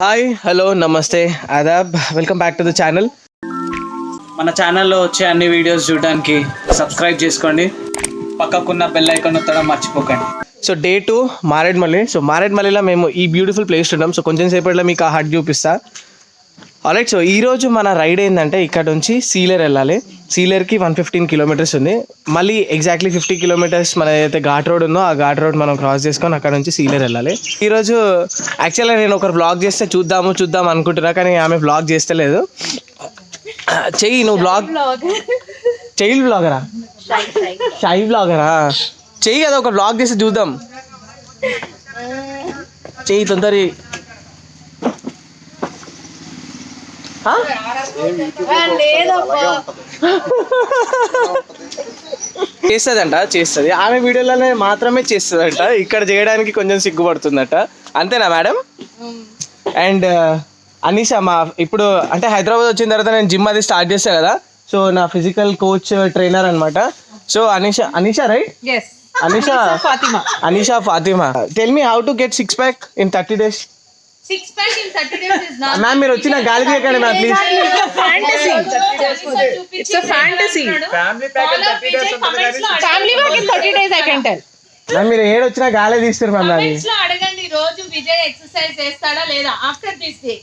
Hi hello నమస్తే ఆదాబ్ welcome back to the channel. మన ఛానల్లో వచ్చే అన్ని వీడియోస్ చూడడానికి సబ్స్క్రైబ్ చేసుకోండి, పక్కకున్న బెల్ ఐకాన్ నొక్కడం మర్చిపోకండి. So day 2 మారేడ్మల్లి. సో మారేడ్మల్లిలో మేము ఈ బ్యూటిఫుల్ ప్లేస్ ఉన్నాం. సో కొంచెం సేపట్లో మీకు ఆ హట్ చూపిస్తా. ఆల్రైట్, సో ఈరోజు మన రైడ్ ఏంటంటే ఇక్కడ నుంచి సీలేర్ వెళ్ళాలి. సీలేర్కి 115 కిలోమీటర్స్ ఉంది. మళ్ళీ ఎగ్జాక్ట్లీ 50 కిలోమీటర్స్ మన ఏదైతే ఘాట్ రోడ్ ఉందో ఆ ఘాట్ రోడ్ మనం క్రాస్ చేసుకొని అక్కడ నుంచి సీలేర్ వెళ్ళాలి. ఈరోజు యాక్చువల్గా నేను ఒకరు వ్లాగ్ చేస్తే చూద్దాం అనుకుంటున్నా, కానీ ఆమె వ్లాగ్ చేస్తలేదు. చెయ్యి నువ్వు వ్లాగ్, చైల్డ్ వ్లాగరా, షై వ్లాగరా, చెయ్యి కదా ఒక వ్లాగ్ చేస్తే చూద్దాం. చెయ్యి తొందర చేస్తుంది ఆమె వీడియోలోనే మాత్రమే చేస్తుందంట, ఇక్కడ చేయడానికి కొంచెం సిగ్గుపడుతుందట. అంతేనా మేడం? అండ్ అనీషా ఇప్పుడు అంటే హైదరాబాద్ వచ్చిన తర్వాత నేను జిమ్ అది స్టార్ట్ చేస్తా కదా, సో నా ఫిజికల్ కోచ్ ట్రైనర్ అనమాట. So Anisha right? Anisha Fatima, tell me how to get 6 pack in 30 days. 6 pack in 30 days is not. Ma'am మీరు వచ్చిన గాలి తీయకండి ma'am please. It's a fantasy. Family pack in 30 days. Family pack in 30 days I can tell. Ma'am మీరు ఏడొచ్చినా గాలే తీస్తారు ma'am. నాది comments లో అడగండి, రోజు విజయ్ ఎక్సర్సైజ్ చేస్తాడా లేదా after this day.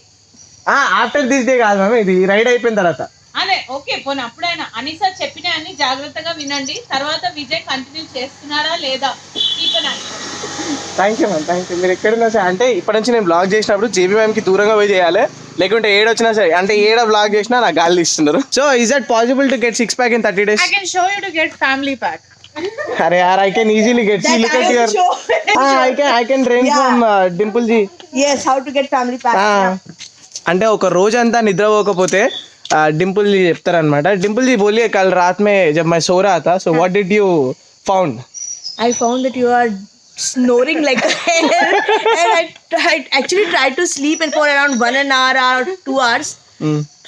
After this day కాదు మ్యామ్, ఇది రైడ్ అయిపోయిన తర్వాత. అదే ఓకే, పోనీ అప్పుడైనా అనీసా చెప్పిన అన్ని జాగ్రత్తగా వినండి. తర్వాత విజయ్ కంటిన్యూ చేస్తున్నారా లేదా. Thank you ma'am, thank you. మీరు ఎక్కడున్నా సరే అంటే ఇప్పటి నుంచి నేను బ్లాగ్ చేసినప్పుడు జేబీ మ్యామ్కి దూరంగా పోయి చేయాలి, లేకుంటే ఏడొచ్చినా సరే అంటే ఏడ బ్లాగ్ చేసినా నాకు గాలి తీస్తున్నారు. So is that possible to get 6 pack in 30 days? I can show you to get family pack. అరే యార్, I can easily get. See, look at your. I can train from Dimple ji. Yes, how to get family pack. అంటే ఒక రోజంతా నిద్రపోకపోతే डिम्पल जी చెప్తారన్నమాట. डिम्पल जी बोलिए, कल रात में जब मैं सो रहा था, so what did you found? I found that you are snoring like a hell, and I actually tried to sleep and for around 1 hour or 2 hours.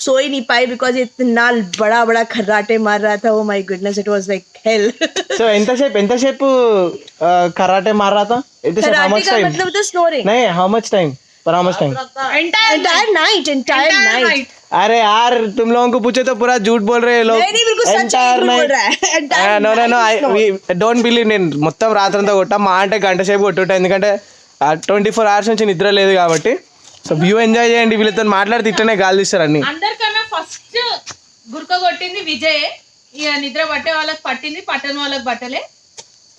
सो ही नहीं पाई because इतना बड़ा खर्राटे मार रहा था. Oh my goodness, it was like hell. So ఎంతసేపు karate मार रहा था? How much time? मतलब तो snoring. नहीं, how much time? For how much time? Entire night. अरे यार, तुम लोगों को पूछे तो पूरा झूठ बोल रहे हैं लोग. नहीं बिल्कुल सच बोल रहा है. No, I don't believe. నేను మొత్తం రాత్రంతా కొట్టా, మా అంటే గంట సేపు కొట్టుంటా, ఎందుకంటే 24 hours నుంచి నిద్ర లేదు కాబట్టి. సో వ్యూ ఎంజాయ్ చేయండి, వీళ్ళతో మాట్లాడితే ఇట్లనే గాలి తీస్తారు అన్ని. అందరికన్నా ఫస్ట్ గుర్క కొట్టింది విజయ్. ఇక నిద్ర పట్టే వాళ్ళకి పట్టింది, పట్టని వాళ్ళకి పట్టలే.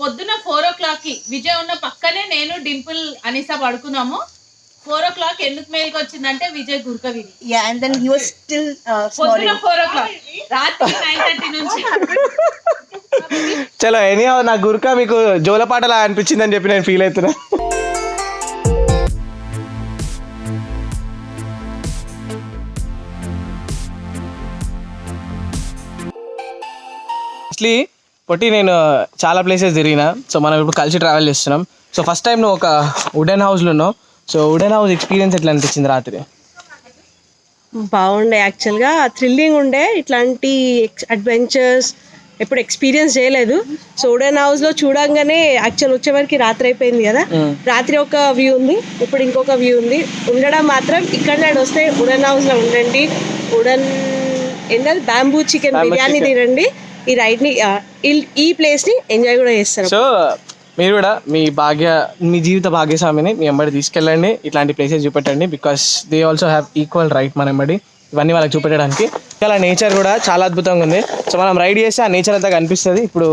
పొద్దున 4 o'clock కి విజయ్ ఉన్న పక్కనే నేను డింపుల్ అనీసా పడుకున్నాము. 4 o'clock ఎందుకు మేలుకి వచ్చిందంటే విజయ్ గుర్క విని. Yeah, and then he was still పొద్దున snoring. 4 o'clock, రాత్రి 9:30 నుంచి. చలో ఎనీ నా గుర్కా మీకు జోలపాటలా అనిపించిందని చెప్పి నేను ఫీల్ అవుతున్నా. అసలు పొట్టి నేను చాలా ప్లేసెస్ తిరిగిన. సో మనం ఇప్పుడు కలిసి ట్రావెల్ చేస్తున్నాం. సో ఫస్ట్ టైం నువ్వు ఒక వుడెన్ హౌస్లో ఉన్నావు. సో వుడెన్ హౌస్ ఎక్స్పీరియన్స్ ఎట్లా అనిపించింది రాత్రి? బాగుండే, యాక్చువల్గా థ్రిల్లింగ్ ఉండే. ఇట్లాంటి అడ్వెంచర్స్ ఎప్పుడు ఎక్స్పీరియన్స్ చేయలేదు. సో వుడెన్ హౌస్లో చూడంగానే యాక్చువల్ వచ్చేవరకు రాత్రి అయిపోయింది కదా. రాత్రి ఒక వ్యూ ఉంది, ఇప్పుడు ఇంకొక వ్యూ ఉంది. ఉండడం మాత్రం ఇక్కడ వస్తే వుడెన్ హౌస్లో ఉండండి. వుడెన్ ఏంటంటే బ్యాంబూ చికెన్ బిర్యానీ తినండి. ఈ రైడ్ని ఈ ప్లేస్ని ఎంజాయ్ కూడా చేస్తారు. సో మీరు కూడా మీ జీవిత భాగ్యస్వామిని మీ ఎంబడి తీసుకెళ్ళండి, ఇట్లాంటి ప్లేసెస్ చూపెట్టండి. Because they also have equal right మన ఎంబడి ఇవన్నీ వాళ్ళకి చూపెట్టడానికి. చాలా నేచర్ కూడా చాలా అద్భుతంగా ఉంది. సో మనం రైడ్ చేస్తే ఆ నేచర్ అంతా కనిపిస్తుంది. ఇప్పుడు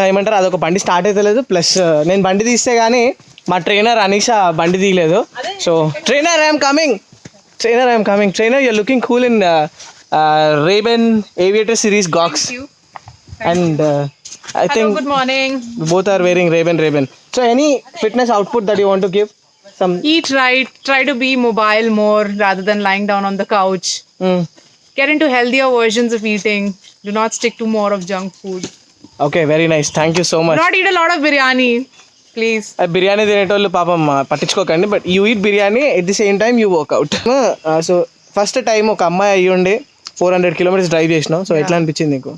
ఏమంటారు, అదొక బండి స్టార్ట్ అవుతలేదు, ప్లస్ నేను బండి తీస్తే కానీ మా ట్రైనర్ అనీషా బండి తీయలేదు. So trainer I'm coming, trainer you're looking cool in Ray-Ban Aviator series Gox. And I think good morning. Both are wearing Ray-Ban. So any fitness output that you want to give? Some Eat right, try to be mobile more rather than lying down on the couch. Get into healthier versions of eating. Do not stick to more of junk food. Okay, very nice. Thank you so much. Do not eat a lot of biryani, please. Biryani తినేటోళ్ళు పాపం పట్టించుకోకండి, but you eat biryani at the same time you workout. So first time ఒక అమ్మాయి అయ్యి ఉండి 400 kilometers drive చేసినావు. So ఎట్లా అనిపించింది నీకు?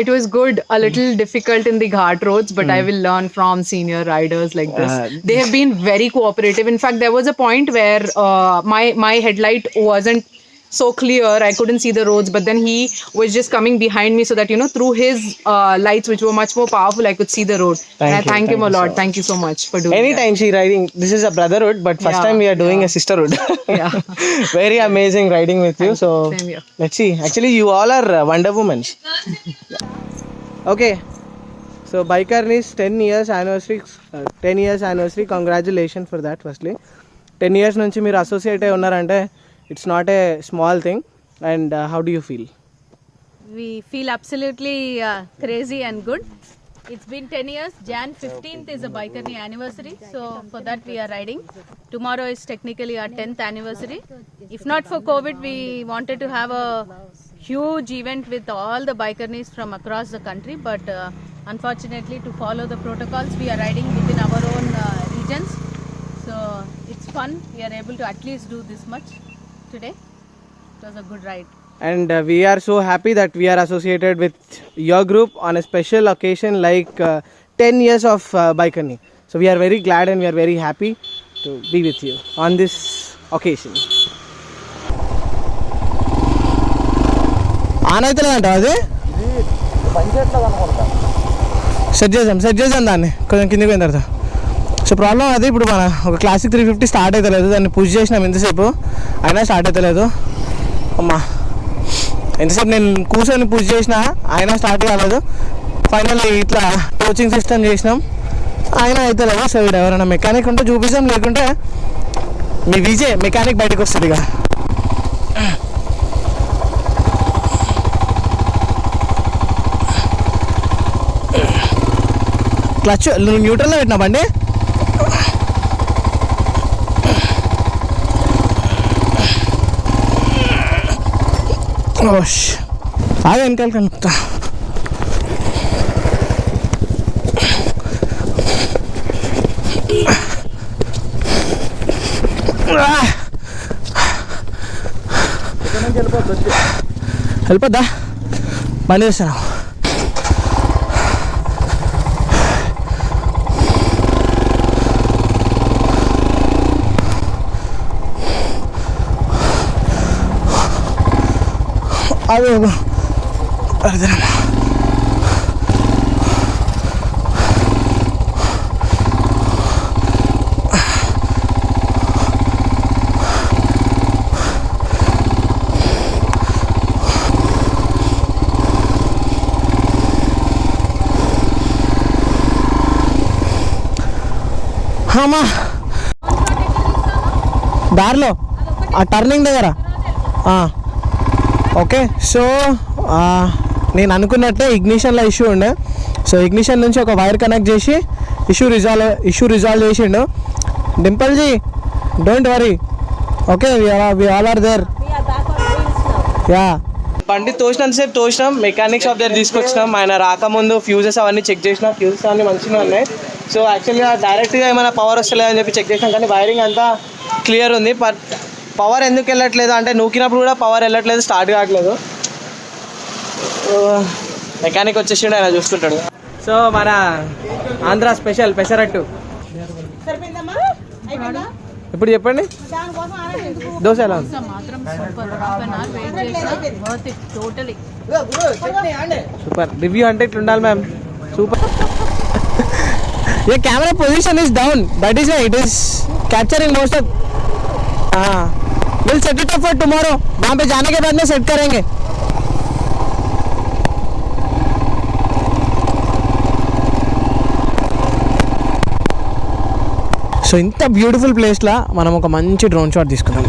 It was good, a little difficult in the ghat roads, but I will learn from senior riders like this. They have been very cooperative. In fact, there was a point where my headlight wasn't so clear. I couldn't see the roads, but then he was just coming behind me so that, you know, through his lights, which were much more powerful, I could see the road. And I thank him a lot. Thank you so much for doing that. Anytime she riding, this is a brotherhood, but first time we are doing a sisterhood. Yeah. Very amazing riding with you. So Same here. let's see. Actually, you all are Wonder Women. Okay. So Baikarni's 10 years anniversary. Congratulations for that. Firstly, 10 years నుంచి మీరు associate అయి ఉన్నారంటే it's not a small thing. And how do you feel? We feel absolutely crazy and good. It's been 10 years. Jan 15th is a Baikarni anniversary. So for that we are riding. Tomorrow is technically our 10th anniversary. If not for COVID, we wanted to have a huge event with all the Baikarnis from across the country. But unfortunately, to follow the protocols, we are riding within our own regions. So it's fun. We are able to at least do this much today. It was a good ride. And we are so happy that we are associated with your group on a special occasion like 10 years of Baikarni. So we are very glad and we are very happy to be with you on this occasion. On అవుతుందంట అది set చేద్దాం దాన్ని కొంచెం కిందికి పోయిన తర్వాత. So problem అది, ఇప్పుడు మన ఒక క్లాసిక్ 350 స్టార్ట్ అవుతలేదు. దాన్ని పుష్ చేసినాం ఎంతసేపు అయినా స్టార్ట్ అవుతలేదు. అమ్మా ఎంతసేపు నేను కూర్చొని పుష్ చేసినా అయినా స్టార్ట్ కాలేదు. ఫైనల్లీ ఇట్లా కోచింగ్ సిస్టమ్ చేసినాం, అయినా అవుతలేదు. సో వీడు ఎవరైనా మెకానిక్ ఉంటే చూపిస్తాం, లేకుంటే మీ విజయ్ మెకానిక్ బయటకు వస్తుంది ఇక. క్లచ్ న్యూట్రల్లో పెట్టినా బండి. ఓష్ అదే వెనకాల కలుపుతా. వెళ్ళిపోద్దా బండి చేస్తాను. అదే అదే అమ్మా దారిలో ఆ టర్నింగ్ దగ్గర. ఓకే, సో నేను అనుకున్నట్టే ఇగ్నిషన్లో ఇష్యూ ఉండే. సో ఇగ్నిషన్ నుంచి ఒక వైర్ కనెక్ట్ చేసి ఇష్యూ రిజాల్వ్ చేసిండు. డింపుల్జీ don't worry, okay we all are there. Yeah, బండి తోసినంతసేపు తోసినాం, మెకానిక్ షాప్ దగ్గర తీసుకొచ్చినాం. ఆయన రాకముందు ఫ్యూజెస్ అవన్నీ చెక్ చేసినాం, ఫ్యూజెస్ అన్నీ మంచిగా ఉన్నాయి. సో యాక్చువల్గా డైరెక్ట్గా ఏమైనా పవర్ వస్తలేదని చెప్పి చెక్ చేసినాం, కానీ వైరింగ్ అంతా క్లియర్ ఉంది. బట్ పవర్ ఎందుకు వెళ్ళట్లేదు అంటే నూకినప్పుడు కూడా పవర్ వెళ్ళట్లేదు, స్టార్ట్ కావట్లేదు. మెకానిక్ వచ్చేసిండు, ఆయన చూసుకుంటాడు. సో మన ఆంధ్ర స్పెషల్ పెసరట్టు ఇప్పుడు చెప్పండి. దోశ ఎలా ఉంది? సూపర్ రివ్యూ అంటే ఇట్లా ఉండాలి మ్యామ్, సూపర్. ये camera position is down, that is why it is capturing most of. we'll set it up for tomorrow, वहाँ पे जाने के बाद में सेट करेंगे. సో ఇంత బ్యూటిఫుల్ ప్లేస్లో మనం ఒక మంచి డ్రోన్ షాట్ తీసుకున్నాం.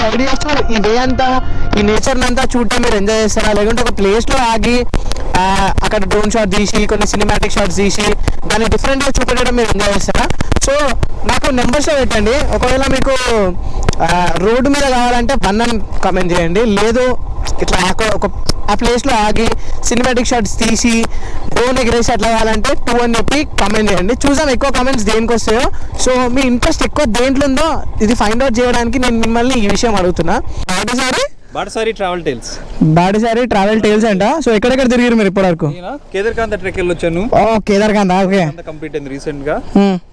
రైడ్ చేస్తూ ఈ డే అంతా ఈ నేచర్ అంతా చూడటం మీరు ఎంజాయ్ చేస్తారా, లేకుంటే ఒక ప్లేస్ లో ఆగి అక్కడ డ్రోన్ షాట్ తీసి కొన్ని సినిమాటిక్ షాట్స్ తీసి దాన్ని డిఫరెంట్ గా చూపెట్టడం మీరు ఎంజాయ్ చేస్తారా? సో నాకు నెంబర్స్ లో పెట్టండి. ఒకవేళ మీకు రోడ్డు మీద కావాలంటే 1 అని కామెంట్ చేయండి, లేదు ఇట్లా ఒక ఆ ప్లేస్లో ఆగి సినిమాటిక్ షాట్స్ తీసి డ్రోన్ ఎగరేసి అట్లా కావాలంటే 2 అని చెప్పి కామెంట్ చేయండి. చూసాం ఎక్కువ కామెంట్స్ దేనికి వస్తాయో. సో మీ ఇంట్రెస్ట్ ఎక్కువ దేంట్లో ఉందో ఇది ఫైండ్ అవుట్ చేయడానికి నేను మిమ్మల్ని ఈ విషయం అడుగుతున్నా. బాటసారి ట్రావెల్ టైల్స్. బాటసారి ట్రావెల్ టైల్స్ అంట. సో ఎక్కడెక్కడ తిరిగారు మీరు ఇప్పటివరకు? కేదార్కాంత ట్రెక్ వెళ్ళొచ్చాను. కేదార్కాంత ఓకే, కంప్లీట్ అయింది రీసెంట్ గా.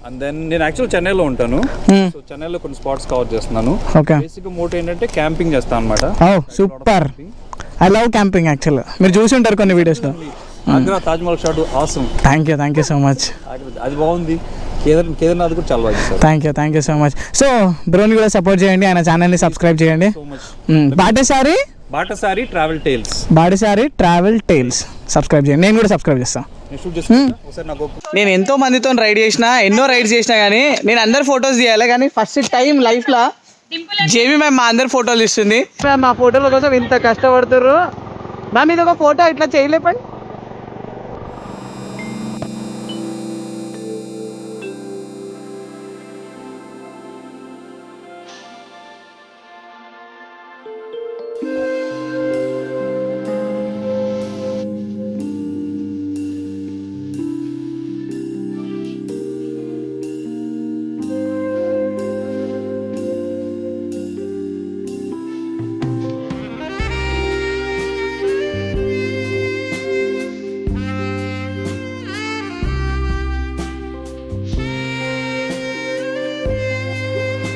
అండ్ దెన్ నేను యాక్చువల్ చెన్నైలో ఉంటాను. సో చెన్నైలో కొన్ని స్పాట్స్ కవర్ చేస్తున్నాను. ఓకే, బేసిక్ మోటో ఏంటంటే క్యాంపింగ్ చేస్తాను అనమాట. Super, I love camping actual. మీరు చూసి ఉంటారు కొన్ని వీడియోస్లో. Agra Taj Mahal shot awesome. Thank you so much. అది బాగుంది. కేదార్నాథ్ కూడా చాలా బాగుంది. Thank you so much. So బ్రోని కూడా సపోర్ట్ చేయండి, ఆయన ఛానల్ని సబ్స్క్రైబ్ చేయండి. బాటసారి ట్రావెల్ టైల్స్. బాటసారి ట్రావెల్ టైల్స్ సబ్స్క్రైబ్ చేయండి. నేను కూడా సబ్స్క్రైబ్ చేస్తాను. నేను ఎంతో మందితో రైడ్ చేసిన, ఎన్నో రైడ్స్ చేసినా కానీ నేను అందరు ఫొటోస్ తీయాలి, కానీ ఫస్ట్ టైం లైఫ్లో జేబీ మ్యామ్ మా అందరు ఫోటోలు ఇస్తుంది. మా ఫోటోల కోసం ఇంత కష్టపడుతుర్రు. మ్యామ్ ఇది ఒక ఫోటో ఇట్లా చేయలేపండి.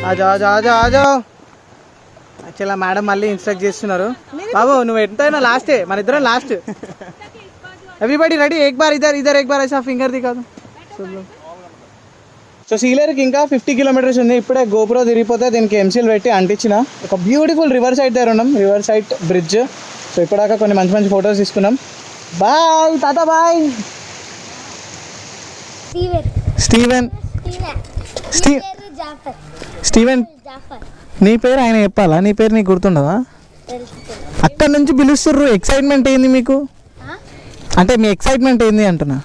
ఆజా యాక్చువల్గా మేడం మళ్ళీ ఇన్స్ట్రక్ట్ చేస్తున్నారు. బాబు నువ్వు ఎంతైనా లాస్టే, మన ఇద్దరం లాస్ట్. ఎవ్రీబడి రెడీ, ఏక్ బార్ ఇద్దరు ఏక్ బార్ ఐసా ఫింగర్ ది కాదు. సో సీలేరుకి ఇంకా 50 కిలోమీటర్స్ ఉంది. ఇప్పుడే గోపురం తిరిగిపోతే దీనికి ఎంసీలు పెట్టి అంటించిన. ఒక బ్యూటిఫుల్ రివర్ సైడ్ దగ్గర ఉన్నాం, రివర్ సైడ్ బ్రిడ్జ్. సో ఇప్పటిదాకా కొన్ని మంచి మంచి ఫొటోస్ తీసుకున్నాం. బాయ్ తాత, బాయ్. స్టీవెన్ నీ పేరు ఆయన చెప్పాలా? నీ పేరు నీకు గుర్తుండదా? అక్కడ నుంచి పిలుస్తుర్రు. ఎక్సైట్మెంట్ ఏంది మీకు? అంటే మీ ఎక్సైట్మెంట్ ఏంది అంటున్నా.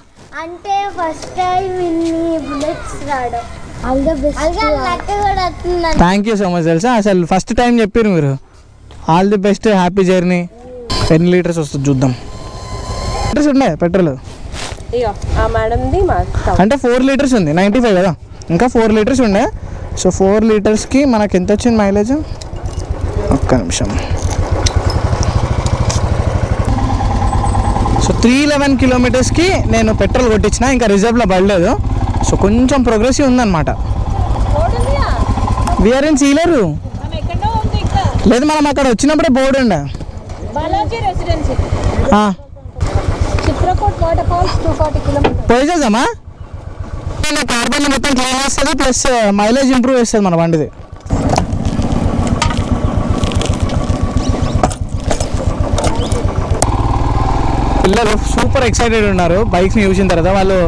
అంటే ఫస్ట్ టైం ఇన్ని బుల్లెట్స్ రావడం. All the best. Thank you so much. తెలుసా అసలు ఫస్ట్ టైం చెప్పారు మీరు. All the best, happy journey. ఎన్ని లీటర్స్ వస్తుంది చూద్దాం. లీటర్స్ ఉన్నాయి పెట్రోల్ అంటే 4 లీటర్స్ ఉంది, 95 కదా, ఇంకా 4 లీటర్స్ ఉండే. సో 4 లీటర్స్కి మనకు ఎంత వచ్చింది మైలేజ్? ఒక్క నిమిషం. సో 311 కిలోమీటర్స్కి నేను పెట్రోల్ కొట్టించిన, ఇంకా రిజర్వ్లో పడలేదు. సో కొంచెం ప్రోగ్రెసివ్ ఉందన్నమాట. We're in Sileru. లేదు మనం అక్కడ వచ్చినప్పుడే బోర్డు ఉండే. పోయి చేద్దామా? కార్బన్ మొత్తం క్లీన్ చేస్తుంది, ప్లస్ మైలేజ్ ఇంప్రూవ్ చేస్తుంది మన బండిది. పిల్లలు సూపర్ ఎక్సైటెడ్ ఉన్నారు బైక్స్ని చూసిన తర్వాత. వాళ్ళు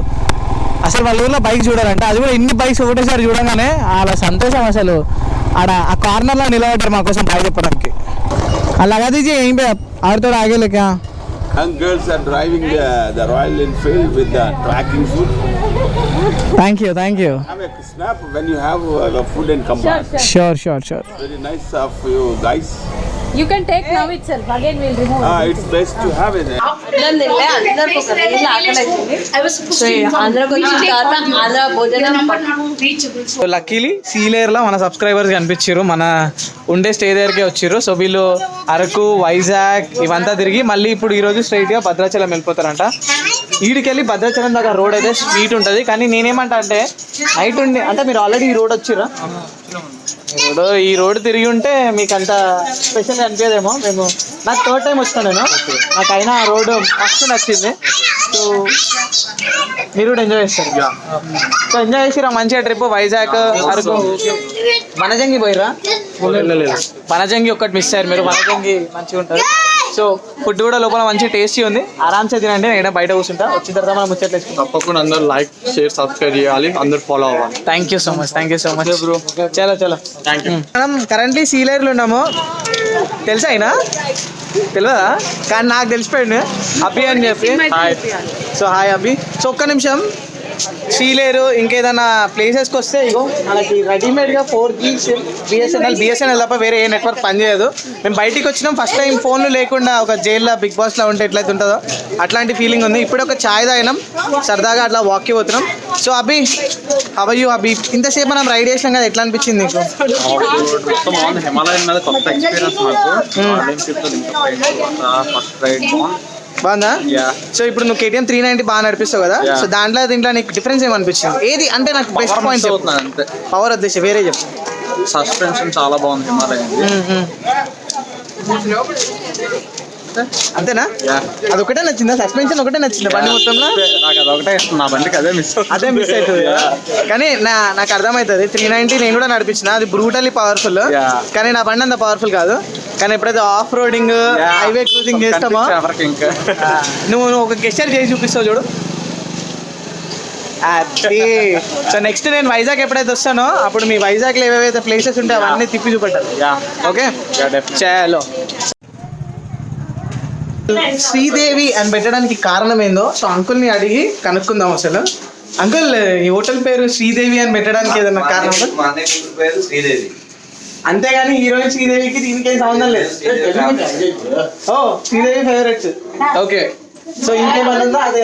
అసలు వాళ్ళ ఊర్లో బైక్ చూడాలంటే, అది కూడా ఇన్ని బైక్స్ ఒకటేసారి చూడగానే వాళ్ళ సంతోషం అసలు. ఆడ ఆ కార్నర్లో నిలబడ్డారు మా కోసం బాయ్ చెప్పడానికి. అలాగా తీసి ఏం ఆడితో ఆగేలేక. Young girls are driving the Royal Enfield with the tracking food. Thank you. Have a snap when you have the food and come back. Sure. Very nice of you guys. You can take now itself. Again we'll remove it. It's best to have it. So luckily సీలేరులో మన subscribers కనిపించారు, మన ఉండే stay దగ్గరికి వచ్చారు. So వీళ్ళు అరకు, వైజాగ్ ఇవంతా తిరిగి మళ్ళీ ఇప్పుడు ఈరోజు స్ట్రైట్గా భద్రాచలం వెళ్ళిపోతారంట. ఈడికెళ్ళి భద్రాచలం దగ్గర రోడ్ అయితే స్వీట్ ఉంటుంది, కానీ నేనేమంటా అంటే నైట్ ఉండి అంటే మీరు ఆల్రెడీ ఈ రోడ్ వచ్చిరా, ఈ రోడ్ తిరిగి ఉంటే మీకు అంత స్పెషల్ అనిపించదేమో. నాకు 3rd టైం వచ్చినాను నేను, నాకు అయినా ఆ రోడ్ మస్తు నచ్చింది. సో మీరు కూడా ఎంజాయ్ చేస్తారు. సో ఎంజాయ్ చేసిరా మంచిగా ట్రిప్. వైజాగ్, అరకు, వనజంగి పోయిరా? వనజంగి ఒక్కటి మిస్ అయ్యారు మీరు. వనజంగి మంచిగా ఉంటుంది. సో ఫుడ్ కూడా లోపల మంచి టేస్టీ ఉంది, ఆరామ్సే తినండి. నేను బయట కూర్చుంటా, వచ్చిన తర్వాత మనం ముచ్చట్లు వేసుకుంటాం. తప్పకుండా అందరూ లైక్ షేర్ సబ్స్క్రైబ్ చేయాలి, అందరూ ఫాలో అవ్వాలి. Thank you so much bro. చలో థ్యాంక్ యూ. మనం కరెంట్లీ సీలేరులో ఉన్నాము. తెలుసా అయినా తెలియదా, కానీ నాకు తెలిసిపోయింది అభి అని చెప్పి. సో హాయ్ అభి. సో ఒక్క నిమిషం, సీలేరు ఇంకేదన్నా ప్లేసెస్కి వస్తే ఇగో మనకి రెడీమేడ్గా 4G బిఎస్ఎన్ఎల్ తప్ప వేరే ఏ నెట్వర్క్ పనిచేయదు. మేము బయటికి వచ్చినాం ఫస్ట్ టైం, ఫోన్లు లేకుండా ఒక జైల్లో బిగ్ బాస్లో ఉంటే ఎట్లయితే ఉంటుందో అట్లాంటి ఫీలింగ్ ఉంది. ఇప్పుడు ఒక ఛాయ్ తాగినాం, సరదాగా అట్లా వాక్కి పోతున్నాం. సో అభి అభయు అభి ఇంతసేపు మనం రైడ్ చేసినాం కదా, ఎట్లా అనిపించింది నీకు? హిమాలయన్ మీద కొత్త ఎక్స్పీరియన్స్ ఫస్ట్ రైడ్ బాగుందా? సో ఇప్పుడు నువ్వు KTM 390 బాగా నడిపిస్తావు కదా, సో దాంట్లో దీంట్లో నీకు డిఫరెన్స్ ఏమనిపించింది? ఏది అంటే నాకు బెస్ట్ పాయింట్ అవుతున్నాను అంతే. పవర్ వద్దేసి వేరే చెప్పు. సస్పెన్షన్ చాలా బాగుంది హిమాలయన్. అంతేనా? అదొకటే నచ్చిందా? సస్పెన్షన్ ఒకటే నచ్చిందా బండి మొత్తంలో? నాకు అదొకటే ఇష్టం, నా బండికి అదే మిస్ అవుతుంది కదా. కానీ నాకు అర్థమవుతుంది, 390 నేను కూడా నడిపించిన, అది బ్రూటల్లీ పవర్ఫుల్. కానీ నా బండి అంత పవర్ఫుల్ కాదు. కానీ ఎప్పుడైతే ఆఫ్ రోడింగ్ హైవే క్రూజింగ్ చేస్తామో ఇంకా నువ్వు ఒక గెస్చర్ చేసి చూపిస్తావు చూడు. అది సో నెక్స్ట్ నేను వైజాగ్ ఎప్పుడైతే వస్తానో అప్పుడు మీ వైజాగ్లో ఏవేవైతే ప్లేసెస్ ఉంటాయో అవన్నీ తిప్పి చూపెట్టాలి. ఓకే చలో. శ్రీదేవి అని పెట్టడానికి కారణం ఏందో సో అంకుల్ని అడిగి కనుక్కుందాం. అసలు అంకుల్, ఈ హోటల్ పేరు శ్రీదేవి అని పెట్టడానికి ఏదన్నా కారణం? పేరు శ్రీదేవి, అంతేగాని హీరోయిన్ శ్రీదేవికి దీనికి ఏం సంబంధం లేదు. ఓ శ్రీదేవి ఫేవరెట్స్. ఓకే, సో ఇంకేమన్నా ఉందా? అదే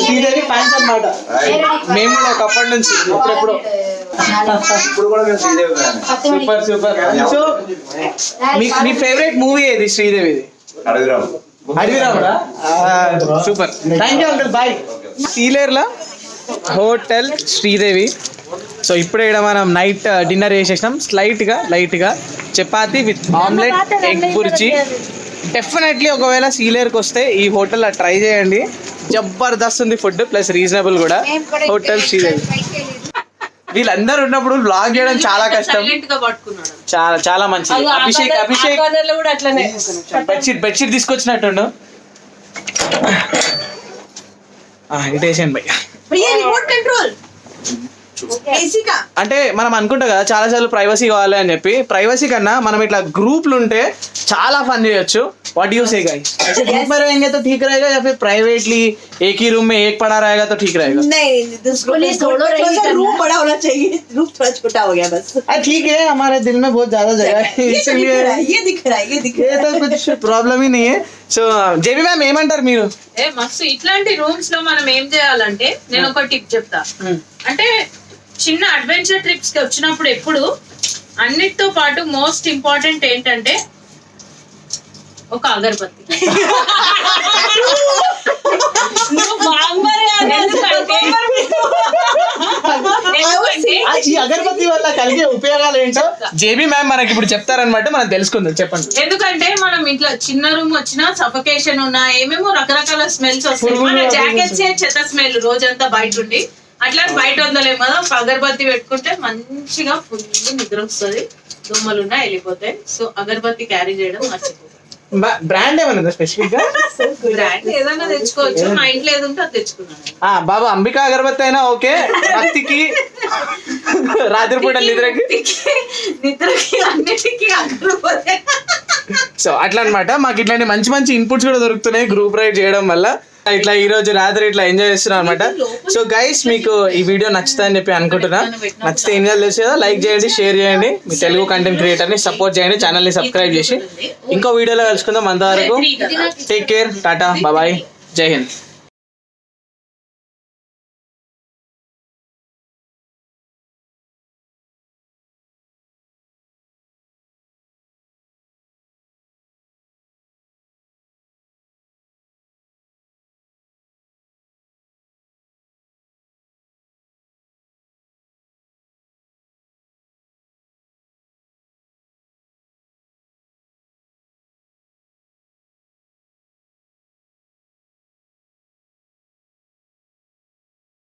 శ్రీదేవి ఫ్యాన్స్ అన్నమాట మేము కూడా ఒకప్పటి నుంచి. ఎప్పుడెప్పుడు ఇప్పుడు కూడా మేము శ్రీదేవి ఫ్యాన్. సూపర్. సో మీ ఫేవరెట్ మూవీ ఏది శ్రీదేవిది? అడవిరాముడా? Super, thank you uncle, bye. సీలేర్లో హోటల్ శ్రీదేవి. సో ఇప్పుడే ఇక్కడ మనం నైట్ డిన్నర్ చేసేసినాం. లైట్గా chapati with omelette, egg bhurji. Definitely ఒకవేళ సీలేర్కి వస్తే ఈ హోటల్ ట్రై చేయండి, జబర్దస్త్ ఉంది ఫుడ్, ప్లస్ రీజనబుల్ కూడా. హోటల్ శ్రీదేవి. వీళ్ళందరూ ఉన్నప్పుడు బ్లాగ్ చేయడం చాలా కష్టం, చాలా మంచిది. అభిషేక్ బెడ్షీట్ తీసుకొచ్చినట్టుండు. ఇటేషన్ భయ్య అంటే మనం అనుకుంటాం కదా చాలా సార్లు ప్రైవసీ కావాలి అని చెప్పి. ప్రైవసీ కన్నా మనం ఇట్లా గ్రూప్లు ఉంటే చాలా ఫన్ చేయొచ్చు. व्हाट यू से गाइस, ऐसे ग्रुप में रहेंगे तो ठीक रहेगा या फिर प्राइवेटली एक ही रूम में एक पड़ा रहेगा तो ठीक रहेगा? नहीं, रूम बड़ा होना चाहिए, रूम थोड़ा छोटा हो गया बस. ठीक है, हमारे दिल में बहुत ज्यादा जगह है, इसलिए ये दिख रहा है ये तो कुछ प्रॉब्लम ही नहीं है. సో జేబీ మ్యామ్ ఏమంటారు మీరు? మస్తు ఇట్లాంటి రూమ్స్ లో మనం ఏం చేయాలంటే, నేను ఒక టిప్ చెప్తా. అంటే చిన్న అడ్వెంచర్ ట్రిప్స్ కి వచ్చినప్పుడు ఎప్పుడు అన్నిటితో పాటు మోస్ట్ ఇంపార్టెంట్ ఏంటంటే ఒక అగరబత్తి. ఈ అగరబత్తి వల్ల కలిగే ఉపయోగాలు ఏంటో జేబీ మ్యామ్ మనకి ఇప్పుడు చెప్తారనమాట, మనం తెలుసుకుందాం. చెప్పండి. ఎందుకంటే మనం ఇంట్లో చిన్న రూమ్ వచ్చినా సఫకేషన్ ఉన్నా ఏమేమో రకరకాల స్మెల్స్ వస్తాయి. మన జాకెట్స్ చెత్త స్మెల్ రోజంతా బయట ఉండి, అట్లా బయట వదలేం కదా. ఒక అగరబత్తి పెట్టుకుంటే మంచిగా ఫుల్ నిద్ర వస్తుంది, దొమ్మలున్నా వెళ్ళిపోతాయి. సో అగరబత్తి క్యారీ చేయడం మర్చిపోతాం. బ్రాండ్ ఏమన్నా స్పెసిఫిక్ గా? బ్రాండ్ ఏదైనా తెచ్చుకోవచ్చు, మా ఇంట్లో ఏది ఉంటే అది తెచ్చుకున్నాను. బాబా అంబికా అగరబత్తి అయినా ఓకే, భక్తికి రాత్రిపూట నిద్రకి అన్నిటికీ అగరబత్తి. సో అట్లా అనమాట. మాకు ఇట్లాంటి మంచి మంచి ఇన్పుట్స్ కూడా దొరుకుతున్నాయి గ్రూప్ రైడ్ చేయడం వల్ల. ఇట్లా ఈ రోజు రాత్రి ఇట్లా ఎంజాయ్ చేస్తున్నాం అనమాట. సో గైస్, మీకు ఈ వీడియో నచ్చుతుందని చెప్పి అనుకుంటున్నా. నచ్చితే ఏం చేయాలి తెలుసు కదా, లైక్ చేయండి, షేర్ చేయండి, మీ తెలుగు కంటెంట్ క్రియేటర్ ని సపోర్ట్ చేయండి, ఛానల్ ని సబ్స్క్రైబ్ చేసి ఇంకో వీడియోలో కలుసుకుందాం. అంతవరకు టేక్ కేర్, టాటా, బాయ్, జై హింద్.